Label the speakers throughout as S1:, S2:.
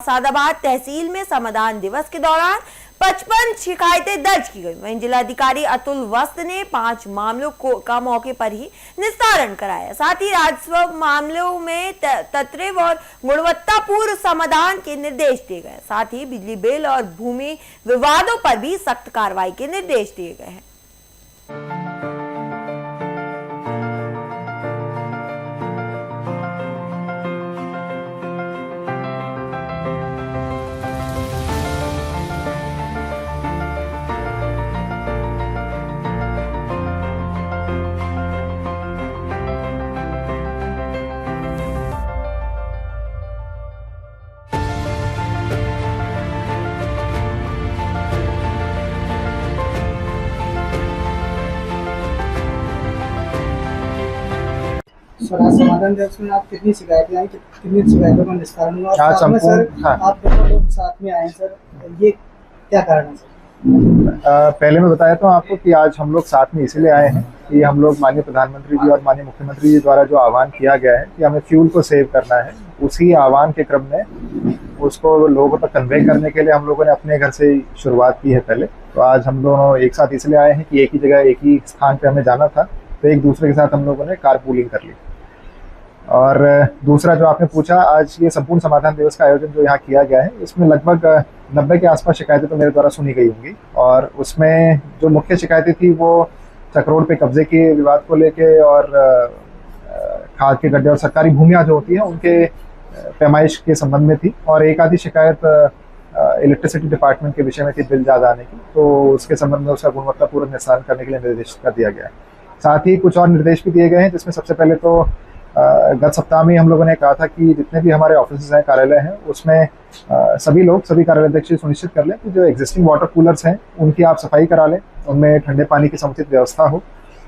S1: सादाबाद तहसील में समाधान दिवस के दौरान 55 शिकायतें दर्ज की गई। वहीं जिलाधिकारी अतुल वस्त ने 5 मामलों का मौके पर ही निस्तारण कराया। साथ ही राजस्व मामलों में तत्व और गुणवत्तापूर्ण समाधान के निर्देश दिए गए। साथ ही बिजली बिल और भूमि विवादों पर भी सख्त कार्रवाई के निर्देश दिए गए हैं।
S2: सर, आज समाधान दिवस में आप कितनी शिकायतें आई, कितनी शिकायतों का निस्तारण हुआ? साथ में सर, आप दोनों लोग साथ में आए सर, ये क्या कारण है सर?
S3: पहले मैं बताया था आपको कि आज हम लोग साथ में इसलिए आए हैं कि हम लोग माननीय प्रधानमंत्री जी और माननीय मुख्यमंत्री जी द्वारा जो आह्वान किया गया है कि हमें फ्यूल को सेव करना है, उसी आह्वान के क्रम में उसको लोगों तक कन्वे करने के लिए हम लोगों ने अपने घर से शुरुआत की है। पहले तो आज हम दोनों एक साथ इसलिए आए हैं कि एक ही जगह एक ही स्थान पर हमें जाना था, तो एक दूसरे के साथ हम लोगों ने कारपूलिंग कर ली। और दूसरा जो आपने पूछा, आज ये संपूर्ण समाधान दिवस का आयोजन जो यहाँ किया गया है, इसमें लगभग 90 के आसपास शिकायतें तो मेरे द्वारा सुनी गई होंगी। और उसमें जो मुख्य शिकायतें थी वो चक्रोड पे कब्जे के विवाद को लेके और खाद के गड्ढे और सरकारी भूमियाँ जो होती हैं उनके पैमाइश के संबंध में थी। और एक आधी शिकायत इलेक्ट्रिसिटी डिपार्टमेंट के विषय में थी, बिल ज़्यादा आने की, तो उसके संबंध में उसका गुणवत्तापूर्ण निस्तारण करने के लिए निर्देश कर दिया गया है। साथ ही कुछ और निर्देश भी दिए गए हैं, जिसमें सबसे पहले तो गत सप्ताह में हम लोगों ने कहा था कि जितने भी हमारे ऑफिस हैं, कार्यालय हैं, उसमें सभी कार्यालयाध्यक्ष सुनिश्चित कर लें कि जो एग्जिस्टिंग वाटर कूलर्स हैं उनकी आप सफाई करा लें, उनमें ठंडे पानी की समुचित व्यवस्था हो।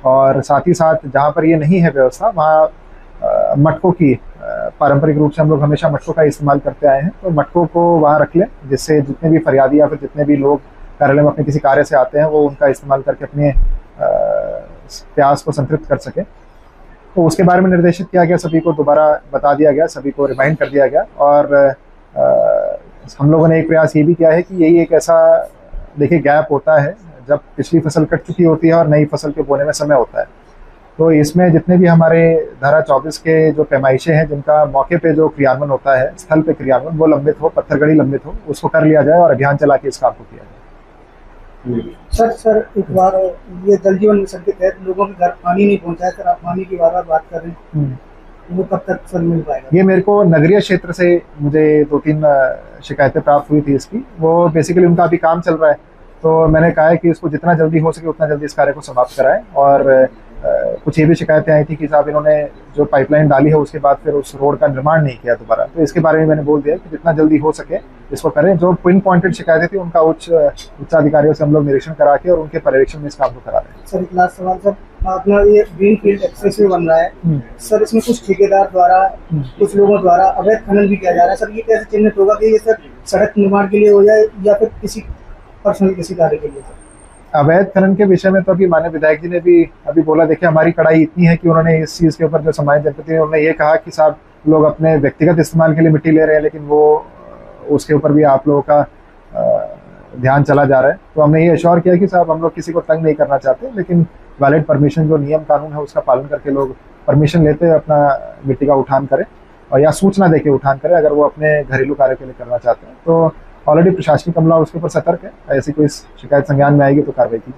S3: और साथ ही साथ जहाँ पर ये नहीं है व्यवस्था, वहाँ मटकों की पारंपरिक रूप से हम लोग हमेशा मटकों का इस्तेमाल करते आए हैं, तो मटकों को वहाँ रख लें, जिससे जितने भी फरियादी या फिर जितने भी लोग कार्यालय में अपने किसी कार्य से आते हैं वो उनका इस्तेमाल करके अपने प्यास को संतृप्त कर सकें। तो उसके बारे में निर्देशित किया गया, सभी को दोबारा बता दिया गया, सभी को रिमाइंड कर दिया गया। और हम लोगों ने एक प्रयास ये भी किया है कि यही एक ऐसा देखिए गैप होता है जब पिछली फसल कट चुकी होती है और नई फसल के बोने में समय होता है। तो इसमें जितने भी हमारे धारा 24 के जो पैमाइशें हैं, जिनका मौके पे जो क्रियान्वयन होता है, स्थल पे क्रियान्वयन, वो लंबित हो, पत्थरगढ़ी लंबित हो, उसको कर लिया जाए और अभियान चला के इस काम को किया जाए।
S2: सर एक बार ये जल जीवन मिशन के तहत लोगों के घर पानी नहीं पहुंचा है सर, आप पानी की बार बात कर रहे हैं, वो कब तक सर मिल पाएगा?
S3: ये मेरे को नगरीय क्षेत्र से मुझे 2-3 शिकायतें प्राप्त हुई थी इसकी। वो बेसिकली उनका अभी काम चल रहा है, तो मैंने कहा है कि इसको जितना जल्दी हो सके उतना जल्दी इस कार्य को समाप्त कराएं। और कुछ ये भी शिकायतें आई थी कि साहब इन्होंने जो पाइपलाइन डाली है उसके बाद फिर उस रोड का निर्माण नहीं किया दोबारा, तो इसके बारे में मैंने बोल दिया कि जितना जल्दी हो सके इसको करें। जो पिन पॉइंटेड शिकायतें थी उनका उच्चाधिकारियों से हम लोग निरीक्षण करा के और उनके पर्यवेक्षण में इस काम को करा रहे हैं।
S2: सर एक लास्ट सवाल सर, अपना ये ग्रीन फील्ड एक्सप्रेसवे बन रहा है सर, इसमें कुछ ठेकेदार द्वारा, कुछ लोगों द्वारा अवैध खनन भी किया जा रहा है सर, ये कैसे चिन्हित होगा कि ये सर सड़क निर्माण के लिए हो जाए या फिर किसी पर्सनल किसी कार्य के लिए?
S3: अवैध खनन के विषय में तो अभी माननीय विधायक जी ने भी अभी बोला, देखिए हमारी कड़ाई इतनी है कि उन्होंने इस चीज़ के ऊपर जो सम्मानित जनप्रतिनिधि उन्होंने ये कहा कि साहब लोग अपने व्यक्तिगत इस्तेमाल के लिए मिट्टी ले रहे हैं, लेकिन वो उसके ऊपर भी आप लोगों का ध्यान चला जा रहा है। तो हमने ये अश्योर किया कि साहब हम लोग किसी को तंग नहीं करना चाहते, लेकिन वैलिड परमिशन जो नियम कानून है उसका पालन करके लोग परमिशन लेते हुए अपना मिट्टी का उठान करें और या सूचना दे के उठान करें अगर वो अपने घरेलू कार्य के लिए करना चाहते हैं। तो ऑलरेडी प्रशासनिक अमला उसके ऊपर सतर्क है, ऐसी कोई शिकायत संज्ञान में आएगी तो कार्रवाई की